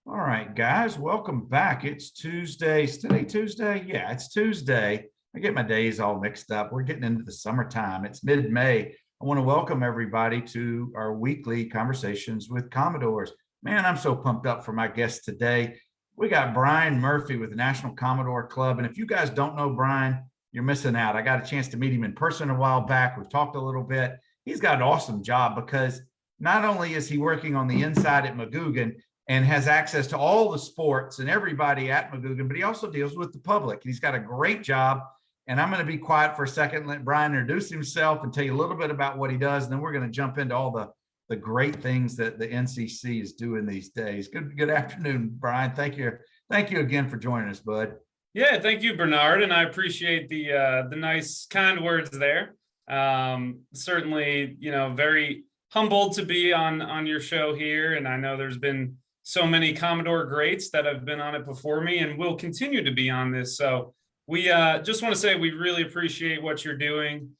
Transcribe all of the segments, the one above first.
All right, guys, welcome back. It's Tuesday. Is today Tuesday? Yeah, it's Tuesday. I get my days all mixed up. We're getting into the summertime. It's mid-May. I want to welcome everybody to our weekly conversations with Commodores. Man, I'm so pumped up for my guest today. We got Brian Murphy with the National Commodore Club. And if you guys don't know Brian, you're missing out. I got a chance to meet him in person a while back. We've talked a little bit. He's got an awesome job because not only is he working on the inside at Magoogan, and has access to all the sports and everybody at Magoogan, but he also deals with the public. He's got a great job. And I'm going to be quiet for a second, let Brian introduce himself and tell you a little bit about what he does. And then we're going to jump into all the great things that the NCC is doing these days. Good afternoon, Brian. Thank you. Thank you again for joining us, bud. Yeah, thank you, Bernard. And I appreciate the nice, kind words there. Certainly, very humbled to be on your show here. And I know there's been so many Commodore greats that have been on it before me and will continue to be on this. So we just want to say we really appreciate what you're doing,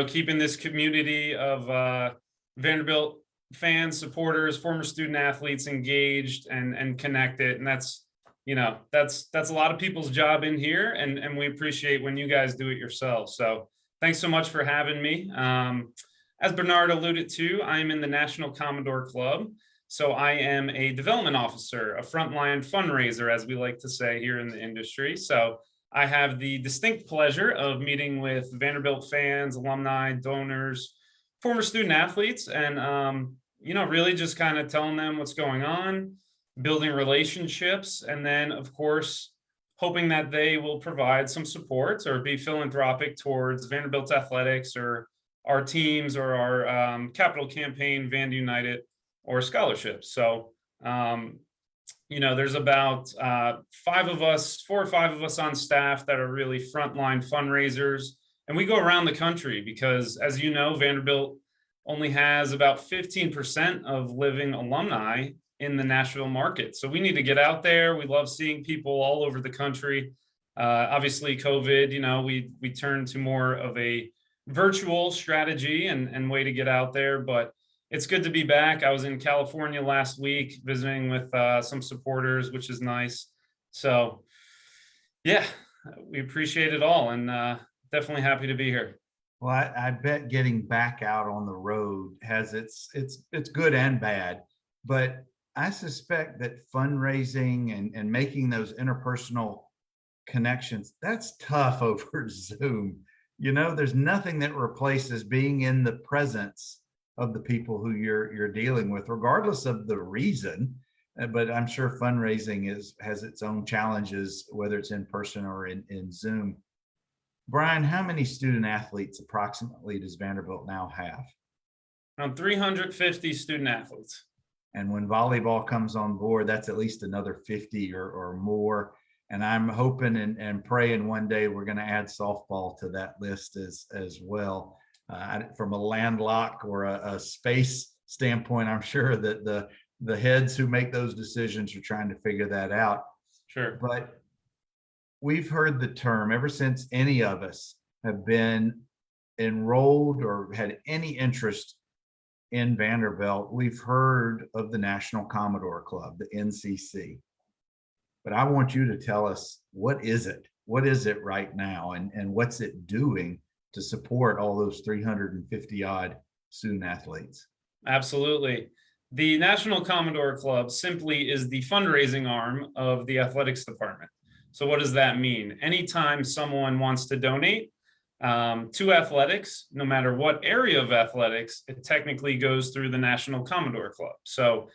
keeping this community of Vanderbilt fans, supporters, former student athletes engaged and connected. And that's a lot of people's job in here. And we appreciate when you guys do it yourselves. So thanks so much for having me. As Bernard alluded to, I'm in the National Commodore Club. So I am a development officer, a frontline fundraiser, as we like to say here in the industry. So I have the distinct pleasure of meeting with Vanderbilt fans, alumni, donors, former student athletes, and, really just kind of telling them what's going on, building relationships, and then, of course, hoping that they will provide some support or be philanthropic towards Vanderbilt Athletics or our teams or our capital campaign, Vandy United, or scholarships. So, there's about 4 or 5 of us on staff that are really frontline fundraisers. And we go around the country because, as you know, Vanderbilt only has about 15% of living alumni in the Nashville market. So we need to get out there. We love seeing people all over the country. Obviously, COVID, we turned to more of a virtual strategy and way to get out there. But it's good to be back. I was in California last week visiting with some supporters, which is nice. So, yeah, we appreciate it all and definitely happy to be here. Well, I bet getting back out on the road has it's good and bad, but I suspect that fundraising and making those interpersonal connections, that's tough over Zoom. There's nothing that replaces being in the presence of the people who you're dealing with, regardless of the reason. But I'm sure fundraising has its own challenges, whether it's in person or in Zoom. Brian, how many student athletes approximately does Vanderbilt now have? Around 350 student athletes. And when volleyball comes on board, that's at least another 50 or more. And I'm hoping and praying one day we're going to add softball to that list as well. From a landlocked or a space standpoint, I'm sure that the heads who make those decisions are trying to figure that out. Sure. But we've heard the term ever since any of us have been enrolled or had any interest in Vanderbilt. We've heard of the National Commodore Club, the NCC. But I want you to tell us, what is it? What is it right now? And what's it doing to support all those 350 odd student athletes? Absolutely. The National Commodore Club simply is the fundraising arm of the athletics department. So what does that mean? Anytime someone wants to donate to athletics, no matter what area of athletics, it technically goes through the National Commodore Club. So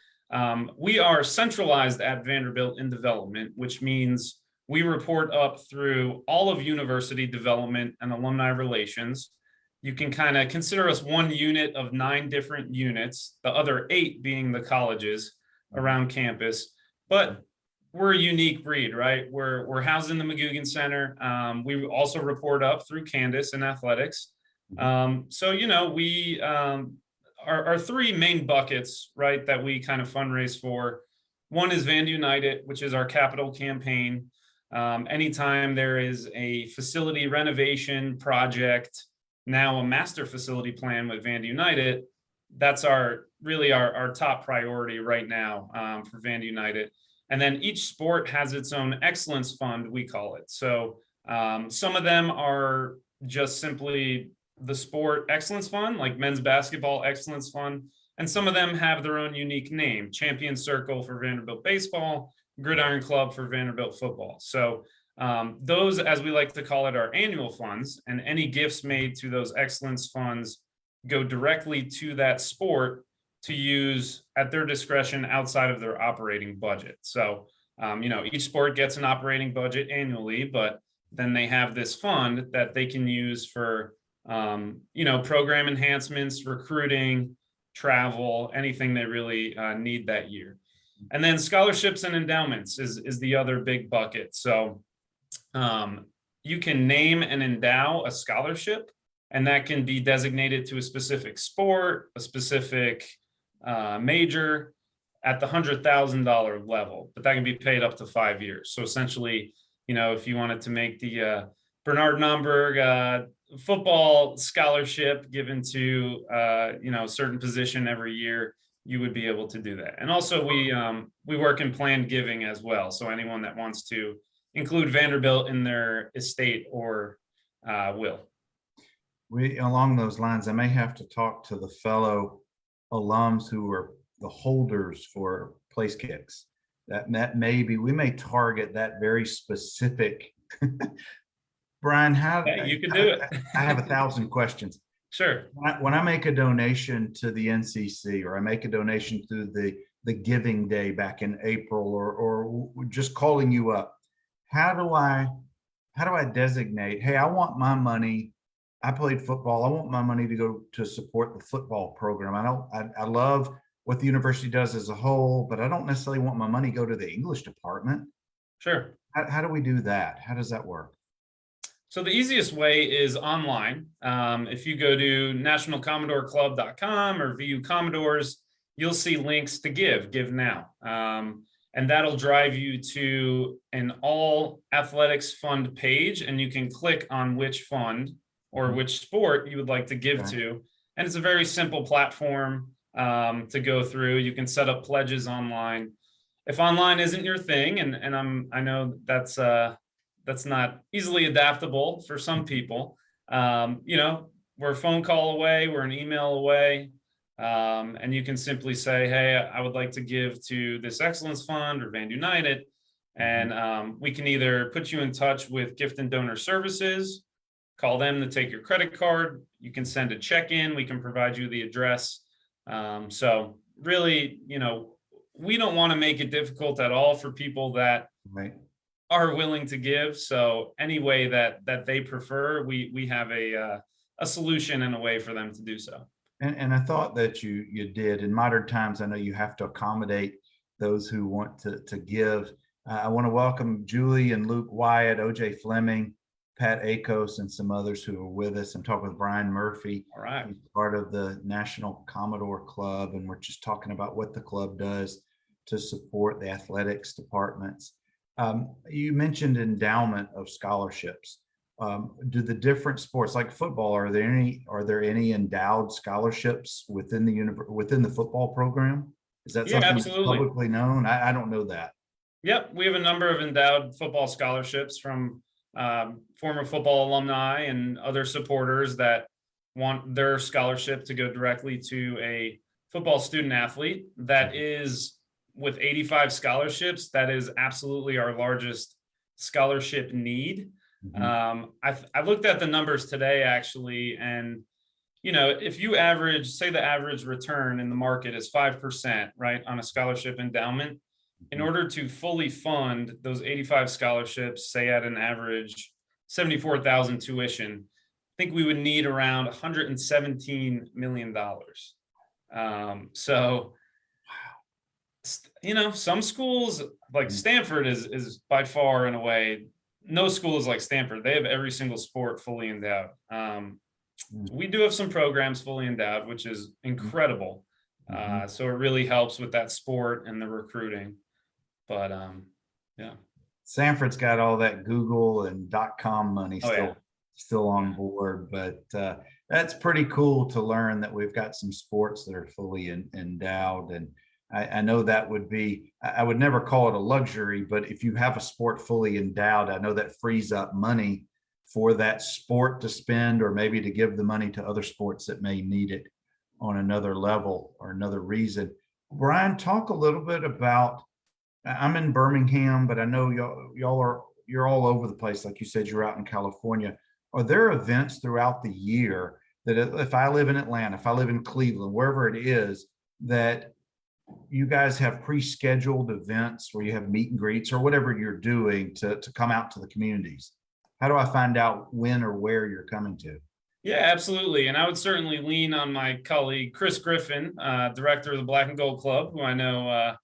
we are centralized at Vanderbilt in development, which means we report up through all of university development and alumni relations. You can kind of consider us one unit of 9 different units, the other 8 being the colleges around campus. But we're a unique breed, right? We're housed in the Magoogan Center. We also report up through Candace and athletics. We our 3 main buckets, right, that we kind of fundraise for. One is Vandy United, which is our capital campaign. Anytime there is a facility renovation project, now a master facility plan with Vandy United, that's our top priority right now for Vandy United. And then each sport has its own excellence fund, we call it. So some of them are just simply the sport excellence fund, like men's basketball excellence fund. And some of them have their own unique name: Champion Circle for Vanderbilt baseball, Gridiron Club for Vanderbilt football. So those, as we like to call it, are annual funds, and any gifts made to those excellence funds go directly to that sport to use at their discretion outside of their operating budget. So, each sport gets an operating budget annually, but then they have this fund that they can use for, program enhancements, recruiting, travel, anything they really need that year. And then scholarships and endowments is the other big bucket. So you can name and endow a scholarship, and that can be designated to a specific sport, a specific major at the $100,000 level, but that can be paid up to 5 years. So essentially, if you wanted to make the Bernard Nomberg football scholarship given to a certain position every year, you would be able to do that. And also we work in planned giving as well. So anyone that wants to include Vanderbilt in their estate or will. Along those lines, I may have to talk to the fellow alums who are the holders for place kicks. That maybe we may target that very specific. Brian, how you could do it. I have 1,000 questions. Sure. When I make a donation to the NCC, or I make a donation to the Giving Day back in April, or just calling you up, how do I designate, hey, I want my money. I played football. I want my money to go to support the football program. I love what the university does as a whole, but I don't necessarily want my money to go to the English department. Sure. How do we do that? How does that work? So the easiest way is online. If you go to nationalcommodoreclub.com or VU Commodores, you'll see links to give now. And that'll drive you to an all athletics fund page, and you can click on which fund or which sport you would like to give to. And it's a very simple platform to go through. You can set up pledges online. If online isn't your thing, and I know that's not easily adaptable for some people, we're a phone call away, we're an email away, and you can simply say, hey, I would like to give to this excellence fund or Vandy United, and we can either put you in touch with gift and donor services, call them to take your credit card. You can send a check in. We can provide you the address. So really, we don't want to make it difficult at all for people that are willing to give. So any way that they prefer, we have a solution and a way for them to do so. And I thought that you did. In modern times, I know you have to accommodate those who want to give. I want to welcome Julie and Luke Wyatt, OJ Fleming, Pat Akos, and some others who are with us. I'm talking with Brian Murphy. All right. He's part of the National Commodore Club, and we're just talking about what the club does to support the athletics departments. You mentioned endowment of scholarships. Do the different sports, like football, are there any endowed scholarships within the football program? Is that something that's publicly known? I don't know that. Yep, we have a number of endowed football scholarships from former football alumni and other supporters that want their scholarship to go directly to a football student athlete. That is, with 85 scholarships, that is absolutely our largest scholarship need. I looked at the numbers today, actually, and if you say the average return in the market is 5%, right, on a scholarship endowment, in order to fully fund those 85 scholarships, say at an average 74,000 tuition, I think we would need around $117 million. So, some schools like Stanford is by far, in a way, no school is like Stanford. They have every single sport fully endowed. We do have some programs fully endowed, which is incredible. So it really helps with that sport and the recruiting. But yeah, Stanford's got all that Google and .com money still on board, but that's pretty cool to learn that we've got some sports that are fully endowed. And I know that would be, I would never call it a luxury, but if you have a sport fully endowed, I know that frees up money for that sport to spend, or maybe to give the money to other sports that may need it on another level or another reason. Brian, talk a little bit about, I'm in Birmingham, but I know you're all over the place. Like you said, you're out in California. Are there events throughout the year that if I live in Atlanta, if I live in Cleveland, wherever it is, that you guys have pre-scheduled events where you have meet and greets or whatever you're doing to come out to the communities? How do I find out when or where you're coming to? Yeah, absolutely. And I would certainly lean on my colleague, Chris Griffin, director of the Black and Gold Club, who I know,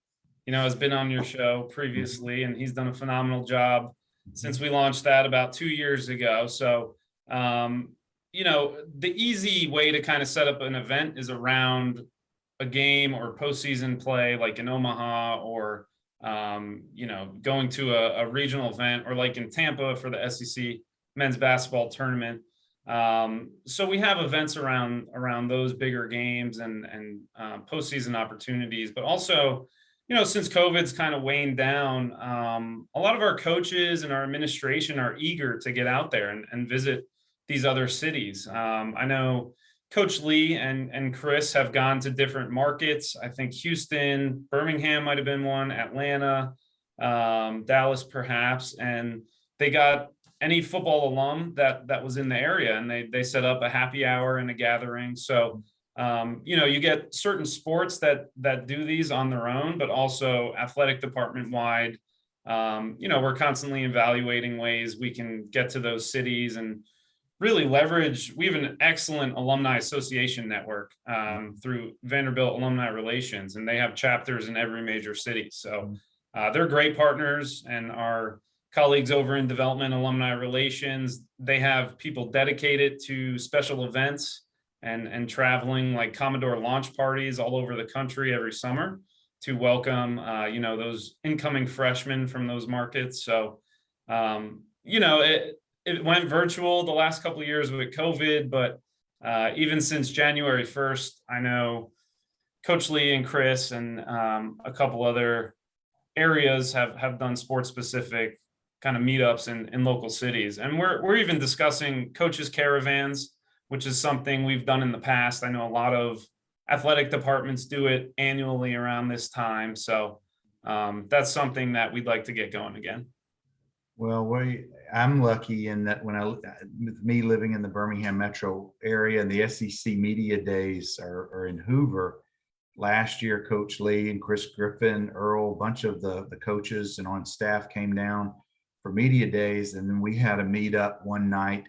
has been on your show previously, and he's done a phenomenal job since we launched that about 2 years ago. So, the easy way to kind of set up an event is around a game or postseason play, like in Omaha, or going to a regional event, or like in Tampa for the SEC men's basketball tournament. So we have events around those bigger games and postseason opportunities, but also, since COVID's kind of waned down, a lot of our coaches and our administration are eager to get out there and visit these other cities. I know Coach Lee and Chris have gone to different markets. I think Houston, Birmingham might have been one, Atlanta, Dallas perhaps, and they got any football alum that was in the area, and they set up a happy hour and a gathering. So you get certain sports that do these on their own, but also athletic department wide. We're constantly evaluating ways we can get to those cities and really leverage. We have an excellent alumni association network through Vanderbilt Alumni Relations, and they have chapters in every major city. So they're great partners, and our colleagues over in development alumni relations, they have people dedicated to special events and traveling, like Commodore launch parties all over the country every summer to welcome those incoming freshmen from those markets. So it went virtual the last couple of years with COVID, but even since January 1st, I know Coach Lee and Chris and a couple other areas have done sports specific kind of meetups in local cities. And we're even discussing coaches caravans, which is something we've done in the past. I know a lot of athletic departments do it annually around this time. So that's something that we'd like to get going again. Well, I'm lucky in that with me living in the Birmingham metro area, and the SEC media days are in Hoover. Last year, Coach Lee and Chris Griffin, Earl, a bunch of the coaches and on staff came down for media days. And then we had a meetup one night.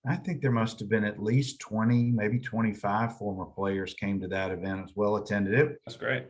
I think there must have been at least 20, maybe 25 former players came to that event. It was well attended. That's great.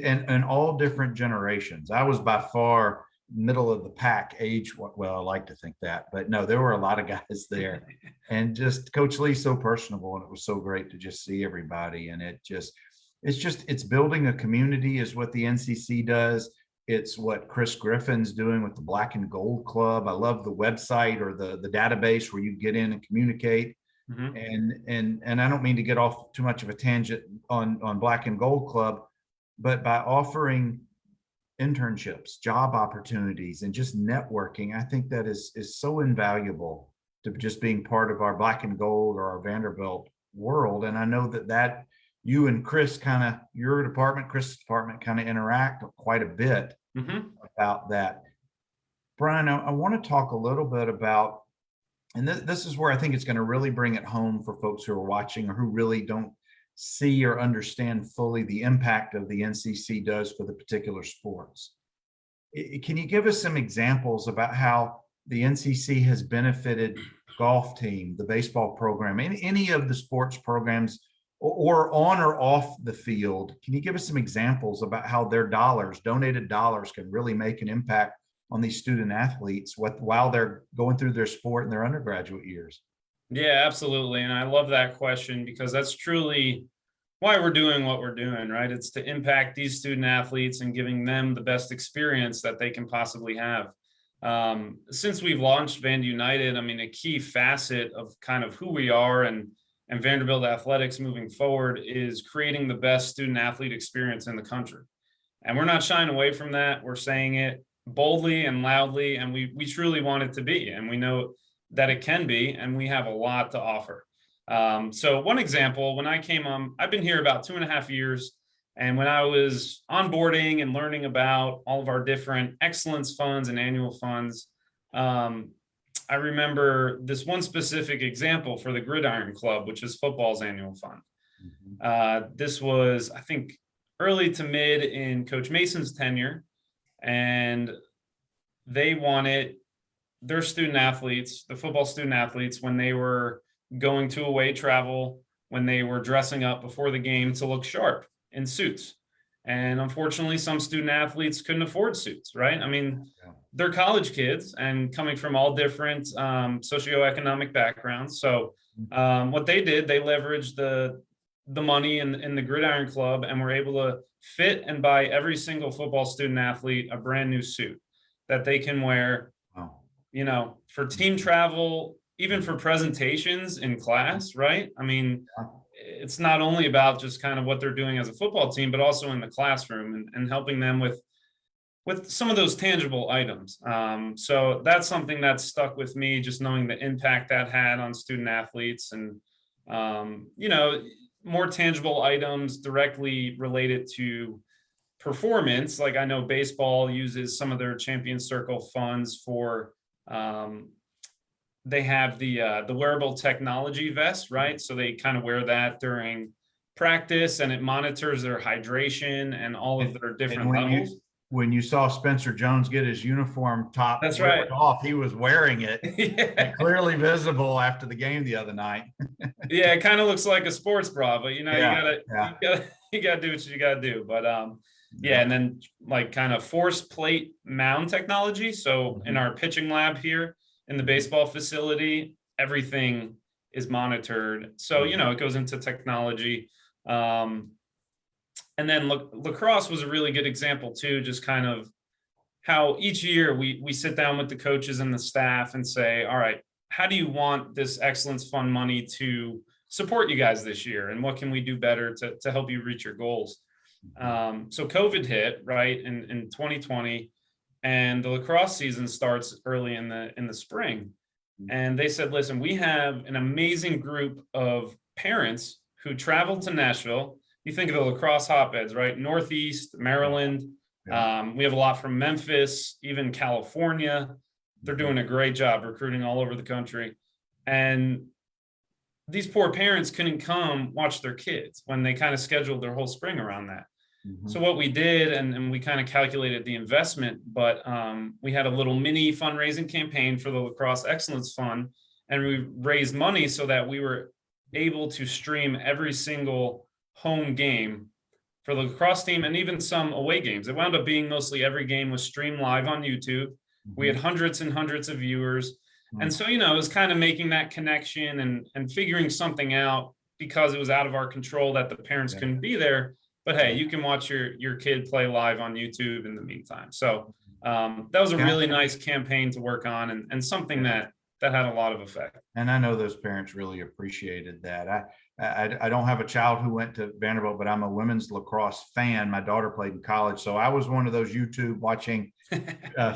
And all different generations. I was by far middle of the pack age. Well, I like to think that, but no, there were a lot of guys there. And just Coach Lee so personable, and it was so great to just see everybody. And it's building a community is what the NCC does. It's what Chris Griffin's doing with the Black and Gold Club. I love the website or the database where you get in and communicate. Mm-hmm. And I don't mean to get off too much of a tangent on Black and Gold Club, but by offering internships, job opportunities, and just networking, I think that is so invaluable to just being part of our Black and Gold or our Vanderbilt world. And I know that you and Chris your department, Chris's department kind of interact quite a bit about that. Brian, I want to talk a little bit about, and this is where I think it's going to really bring it home for folks who are watching or who really don't see or understand fully the impact of the NCC does for the particular sports. Can you give us some examples about how the NCC has benefited golf team, the baseball program, any of the sports programs, or on or off the field? Can you give us some examples about how their donated dollars, can really make an impact on these student athletes while they're going through their sport in their undergraduate years? Yeah, absolutely. And I love that question, because that's truly why we're doing what we're doing, right? It's to impact these student athletes and giving them the best experience that they can possibly have. Since we've launched Vandy United, I mean, a key facet of kind of who we are and Vanderbilt Athletics moving forward is creating the best student athlete experience in the country. And we're not shying away from that. We're saying it boldly and loudly, and we truly want it to be, and we know that it can be, and we have a lot to offer. So one example, when I came on, I've been here about 2.5 years. And when I was onboarding and learning about all of our different excellence funds and annual funds, I remember this one specific example for the Gridiron Club, which is football's annual fund. This was, I think, early to mid in Coach Mason's tenure, and they wanted their student athletes, the football student athletes, when they were going to away travel, when they were dressing up before the game, to look sharp in suits. And unfortunately, some student athletes couldn't afford suits, right? I mean, they're college kids and coming from all different socioeconomic backgrounds. So what they did, they leveraged the money in the Gridiron Club and were able to fit and buy every single football student athlete a brand new suit that they can wear, for team travel, even for presentations in class, right? I mean, it's not only about just kind of what they're doing as a football team, but also in the classroom and helping them with some of those tangible items. So that's something that's stuck with me, just knowing the impact that had on student athletes and, more tangible items directly related to performance. Like I know baseball uses some of their Champion Circle funds for, they have the wearable technology vest, right? So they kind of wear that during practice, and it monitors their hydration and all of their different levels. When you saw Spencer Jones get his uniform top That's right off, he was wearing it. Yeah. Clearly visible after the game the other night. Yeah, it kind of looks like a sports bra, but you gotta do what you gotta do. But and then like kind of force plate mound technology. So in our pitching lab here in the baseball facility, everything is monitored. So it goes into technology. And then lacrosse was a really good example too, just kind of how each year we sit down with the coaches and the staff and say, all right, how do you want this excellence fund money to support you guys this year? And what can we do better to help you reach your goals? So COVID hit, right, in 2020, and the lacrosse season starts early in the spring. And they said, listen, we have an amazing group of parents who traveled to Nashville. You think of the lacrosse hotbeds, right? Northeast, Maryland. We have a lot from Memphis, even California. They're doing a great job recruiting all over the country. And these poor parents couldn't come watch their kids when they kind of scheduled their whole spring around that. So what we did, and we kind of calculated the investment, but we had a little mini fundraising campaign for the Lacrosse Excellence Fund, and we raised money so that we were able to stream every single home game for the lacrosse team and even some away games. It wound up being mostly every game was streamed live on YouTube. We had hundreds and hundreds of viewers. And so, it was kind of making that connection and figuring something out, because it was out of our control that the parents couldn't be there. But hey, you can watch your kid play live on YouTube in the meantime. So that was a really nice campaign to work on, and something that had a lot of effect. And I know those parents really appreciated that. I don't have a child who went to Vanderbilt, but I'm a women's lacrosse fan. My daughter played in college, so I was one of those YouTube watching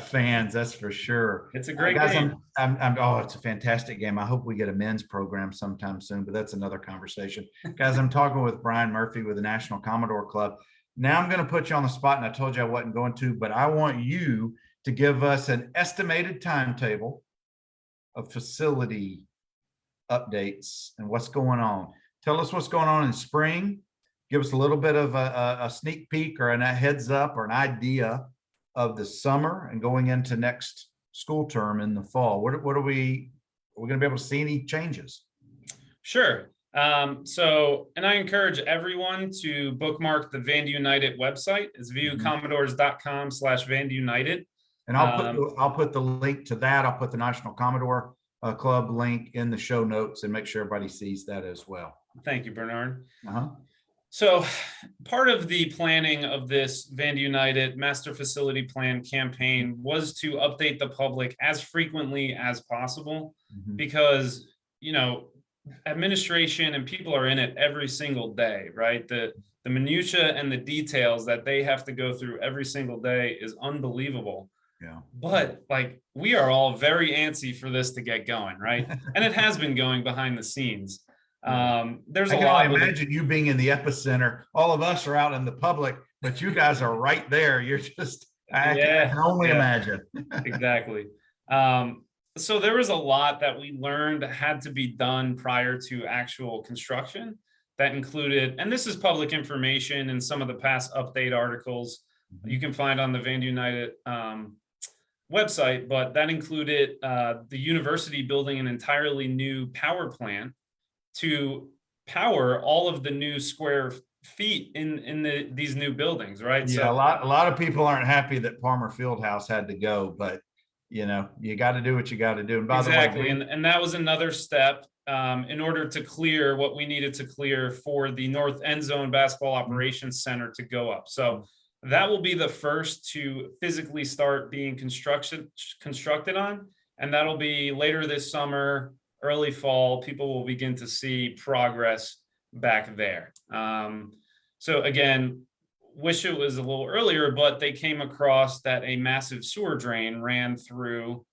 fans. That's for sure. It's a great game. It's a fantastic game. I hope we get a men's program sometime soon, but that's another conversation. Guys, I'm talking with Brian Murphy with the National Commodore Club. Now I'm going to put you on the spot, and I told you I wasn't going to, but I want you to give us an estimated timetable of facility updates and what's going on. Tell us what's going on in spring. Give us a little bit of a sneak peek or a heads up or an idea of the summer and going into next school term in the fall. What are we going to be able to see any changes? Sure. And I encourage everyone to bookmark the Vandy United website. It's viewcommodores.com/Vandy United. And I'll put the link to that. I'll put the National Commodore Club link in the show notes and make sure everybody sees that as well. Thank you, Bernard. So part of the planning of this Vandy United Master Facility Plan campaign was to update the public as frequently as possible, because, administration and people are in it every single day, right? The the minutia and the details that they have to go through every single day is unbelievable. Yeah. But like, we are all very antsy for this to get going, right? And it has been going behind the scenes. There's I a can lot only with it. imagine you being in the epicenter. All of us are out in the public, but you guys are right there. You're just, I can only imagine. Exactly. So there was a lot that we learned had to be done prior to actual construction. That included, and this is public information and some of the past update articles you can find on the Vandy United website, but that included the university building an entirely new power plant to power all of the new square feet in these new buildings, right? Yeah, So a lot of people aren't happy that Palmer Fieldhouse had to go, but you got to do what you got to do. And by exactly, the way, and that was another step in order to clear what we needed to clear for the North End Zone Basketball Operations Center to go up. So that will be the first to physically start being constructed on, and that'll be later this summer, early fall. People will begin to see progress back there. So again, wish it was a little earlier, but they came across that a massive sewer drain ran through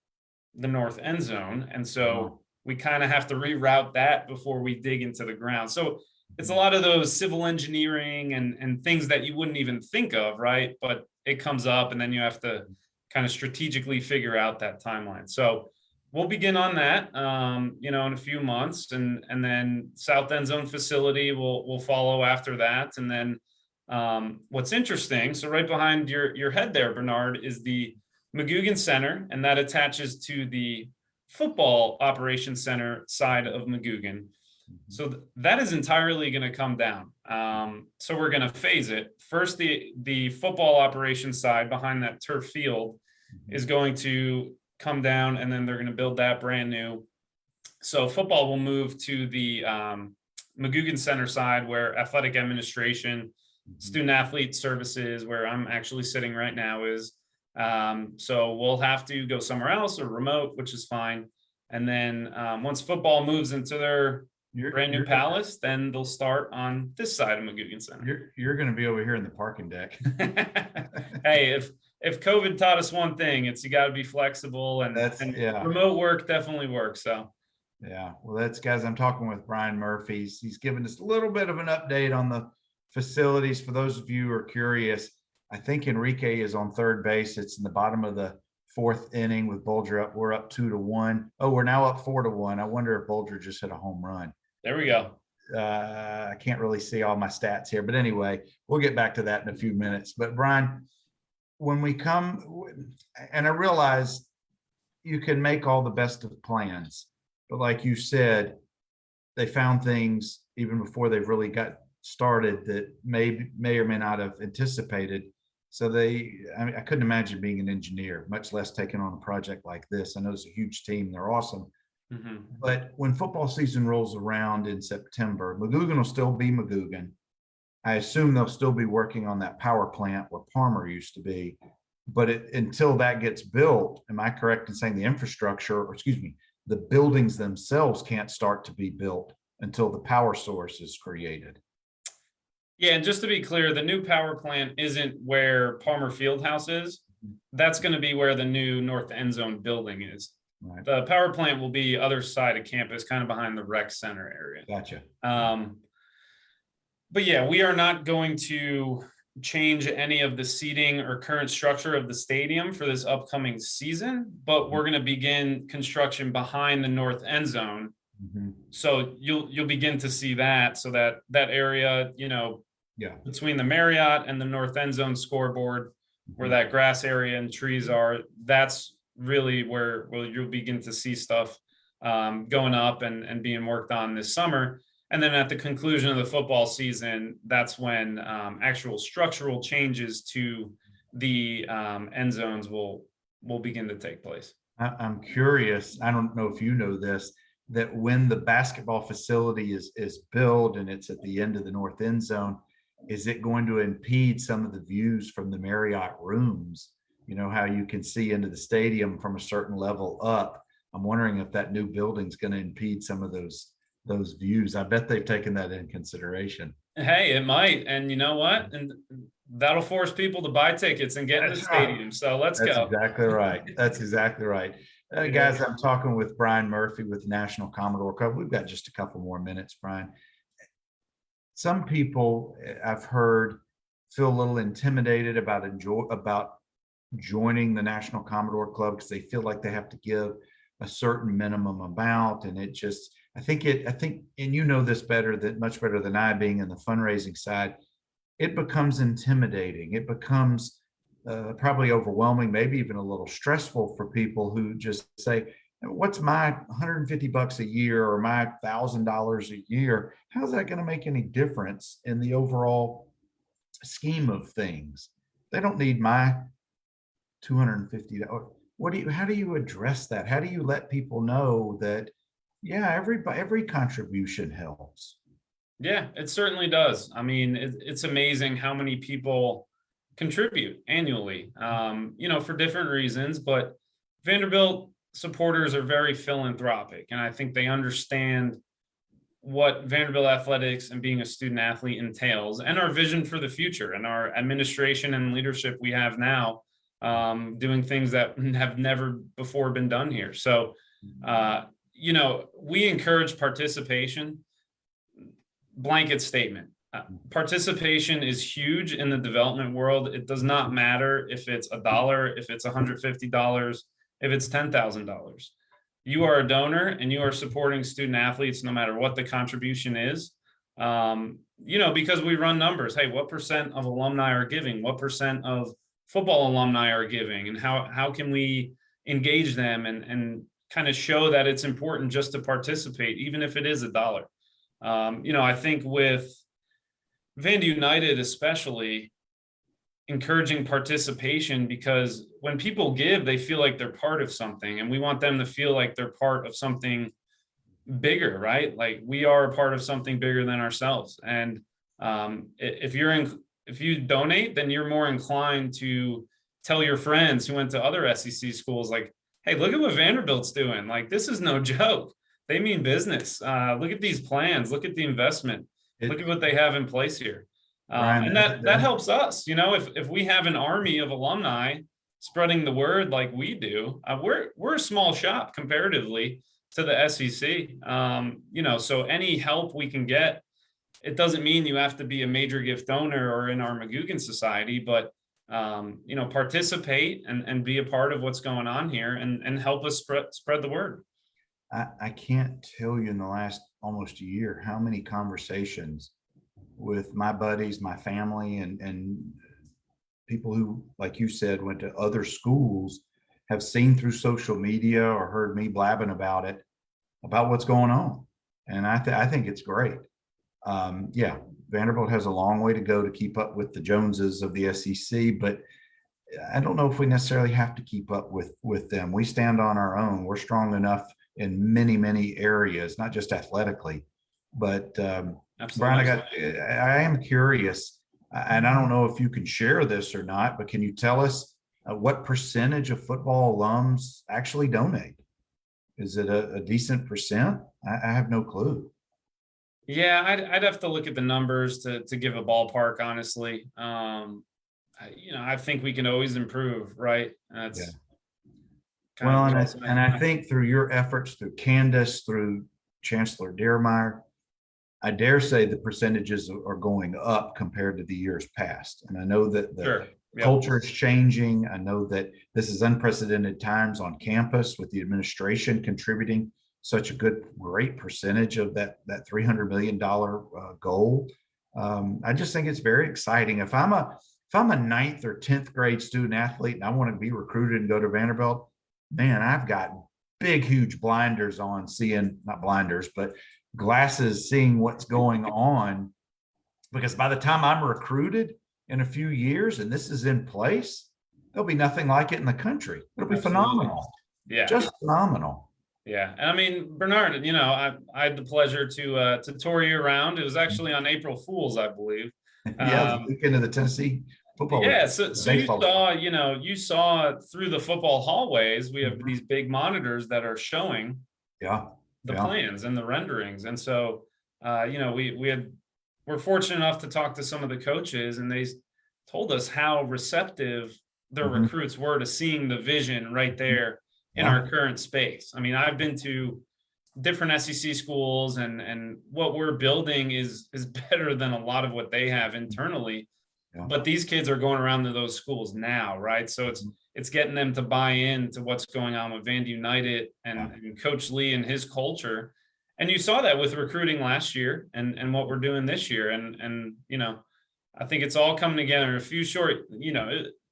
the north end zone, and so we kind of have to reroute that before we dig into the ground. So it's a lot of those civil engineering and things that you wouldn't even think of, right? But it comes up, and then you have to kind of strategically figure out that timeline. So we'll begin on that, in a few months, and then South End Zone facility will follow after that, and then what's interesting. So right behind your head there, Bernard, is the McGugin Center, and that attaches to the football operations center side of McGugin. So that is entirely going to come down. So we're going to phase it. First, the football operations side behind that turf field is going to come down, and then they're going to build that brand new. So football will move to the McGugin Center side, where athletic administration, student athlete services, where I'm actually sitting right now, is. So we'll have to go somewhere else or remote, which is fine. And then once football moves into their brand new palace, then they'll start on this side of McGugin Center. You're going to be over here in the parking deck. Hey, if COVID taught us one thing, it's you got to be flexible, and remote work definitely works. So yeah, well, that's, guys, I'm talking with Brian Murphy. He's given us a little bit of an update on the facilities. For those of you who are curious, I think Enrique is on third base. It's in the bottom of the fourth inning with Bulger up. We're up 2-1. Oh, we're now up 4-1. I wonder if Bulger just hit a home run. There we go. I can't really see all my stats here, but anyway, we'll get back to that in a few minutes. But Brian, when we come, and I realize you can make all the best of plans, but like you said, they found things even before they've really got started that may or may not have anticipated. So I couldn't imagine being an engineer, much less taking on a project like this. I know it's a huge team. They're awesome. But when football season rolls around in September, McGugin will still be McGugin. I assume they'll still be working on that power plant where Palmer used to be. But until that gets built, am I correct in saying the infrastructure, or excuse me, the buildings themselves can't start to be built until the power source is created? Yeah, and just to be clear, the new power plant isn't where Palmer Fieldhouse is. That's going to be where the new North End Zone building is. Right. The power plant will be other side of campus, kind of behind the rec center area. Gotcha. But yeah, we are not going to change any of the seating or current structure of the stadium for this upcoming season, but we're going to begin construction behind the North End Zone. So you'll begin to see that, so that area, between the Marriott and the North End Zone scoreboard, where that grass area and trees are, that's really where you'll begin to see stuff going up and being worked on this summer. And then at the conclusion of the football season, that's when actual structural changes to the end zones will begin to take place. I'm curious, I don't know if you know this, that when the basketball facility is built and it's at the end of the North End Zone, is it going to impede some of the views from the Marriott rooms? You know how you can see into the stadium from a certain level up. I'm wondering if that new building's going to impede some of those views. I bet they've taken that in consideration. Hey, it might. And you know what? And that'll force people to buy tickets and get in the That's right. stadium. So let's That's go. exactly right. That's exactly right. Yeah. Guys, I'm talking with Brian Murphy with National Commodore Club. We've got just a couple more minutes, Brian. Some people I've heard feel a little intimidated about joining the National Commodore Club because they feel like they have to give a certain minimum amount, and it just I think, and you know this much better than I, being in the fundraising side, it becomes intimidating. It becomes probably overwhelming, maybe even a little stressful for people who just say, what's my $150 a year or my $1,000 a year? How's that going to make any difference in the overall scheme of things? They don't need my $250. How do you address that? How do you let people know that, yeah, every contribution helps? Yeah, it certainly does. I mean, it's amazing how many people contribute annually, for different reasons. But Vanderbilt supporters are very philanthropic, and I think they understand what Vanderbilt athletics and being a student athlete entails, and our vision for the future, and our administration and leadership we have now, doing things that have never before been done here. So, we encourage participation. Blanket statement. Participation is huge in the development world. It does not matter if it's $1, if it's $150, if it's $10,000. You are a donor and you are supporting student athletes no matter what the contribution is. Because we run numbers. Hey, what percent of alumni are giving? What percent of football alumni are giving? And how can we engage them and kind of show that it's important just to participate, even if it is $1. I think with Vandy United, especially, encouraging participation, because when people give, they feel like they're part of something, and we want them to feel like they're part of something bigger, right? Like we are a part of something bigger than ourselves. And if you donate, then you're more inclined to tell your friends who went to other SEC schools, like, hey, look at what Vanderbilt's doing. Like, this is no joke. They mean business. Look at these plans. Look at the investment. Look at what they have in place here. Brian, And that helps us. If we have an army of alumni spreading the word like we do, we're a small shop comparatively to the SEC. So any help we can get, it doesn't mean you have to be a major gift donor or in our McGugin Society, but participate and be a part of what's going on here and help us spread the word. I can't tell you in the last almost a year how many conversations with my buddies, my family, and people who, like you said, went to other schools, have seen through social media or heard me blabbing about it, about what's going on. And I think it's great. Yeah, Vanderbilt has a long way to go to keep up with the Joneses of the SEC, but I don't know if we necessarily have to keep up with them. We stand on our own. We're strong enough in many areas, not just athletically. But Brian, I am curious, and I don't know if you can share this or not, but can you tell us what percentage of football alums actually donate? Is it a decent percent? I have no clue. Yeah, I'd have to look at the numbers to give a ballpark, honestly. I think we can always improve, right? That's well, and I think through your efforts, through Candace, through Chancellor Dearmeyer, I dare say the percentages are going up compared to the years past. And I know that the culture is changing. I know that this is unprecedented times on campus, with the administration contributing such a great percentage of that $300 million goal. I just think it's very exciting. If I'm a ninth or 10th grade student athlete and I want to be recruited and go to Vanderbilt, man, I've got big, huge blinders on, not blinders, but glasses, seeing what's going on. Because by the time I'm recruited in a few years and this is in place, there'll be nothing like it in the country. It'll be phenomenal. Yeah. Just phenomenal. Yeah. And I mean, Bernard, I had the pleasure to tour you around. It was actually on April Fool's, I believe. Yeah, the weekend of the Tennessee football. Yeah, so you saw through the football hallways, we have these big monitors that are showing the plans and the renderings. And so we had we're fortunate enough to talk to some of the coaches, and they told us how receptive their Mhm. recruits were to seeing the vision right there in Yeah. our current space. I mean, I've been to different SEC schools, and what we're building is better than a lot of what they have internally. Yeah. But these kids are going around to those schools now, right? So it's getting them to buy into what's going on with Vandy United Yeah. and Coach Lee and his culture. And you saw that with recruiting last year and what we're doing this year. And I think it's all coming together. A few short,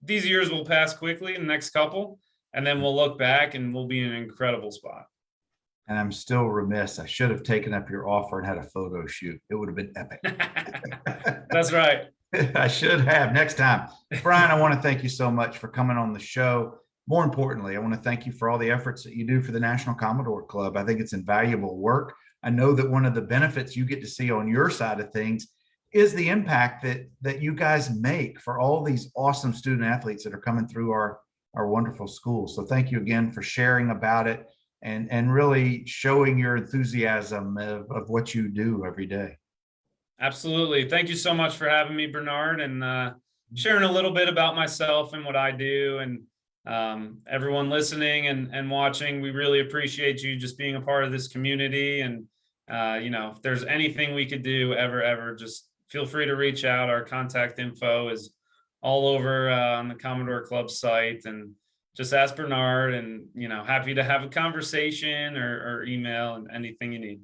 these years will pass quickly in the next couple, and then we'll look back and we'll be in an incredible spot. And I'm still remiss. I should have taken up your offer and had a photo shoot. It would have been epic. That's right. I should have next time. Brian, I want to thank you so much for coming on the show. More importantly, I want to thank you for all the efforts that you do for the National Commodore Club. I think it's invaluable work. I know that one of the benefits you get to see on your side of things is the impact that you guys make for all these awesome student athletes that are coming through our wonderful schools. So thank you again for sharing about it and really showing your enthusiasm of what you do every day. Absolutely. Thank you so much for having me, Bernard, and sharing a little bit about myself and what I do. And everyone listening and watching, we really appreciate you just being a part of this community. And, if there's anything we could do ever, just feel free to reach out. Our contact info is all over on the Commodore Club site, and just ask Bernard, and, happy to have a conversation or email and anything you need.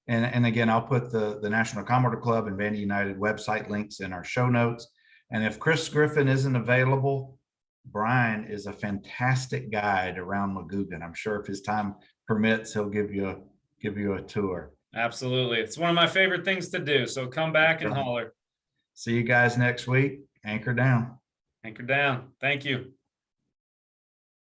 And again, I'll put the National Commodore Club and Vandy United website links in our show notes. And if Chris Griffin isn't available, Brian is a fantastic guide around Magoogan. I'm sure if his time permits, he'll give you a tour. Absolutely. It's one of my favorite things to do. So come back and holler. See you guys next week. Anchor down. Anchor down. Thank you.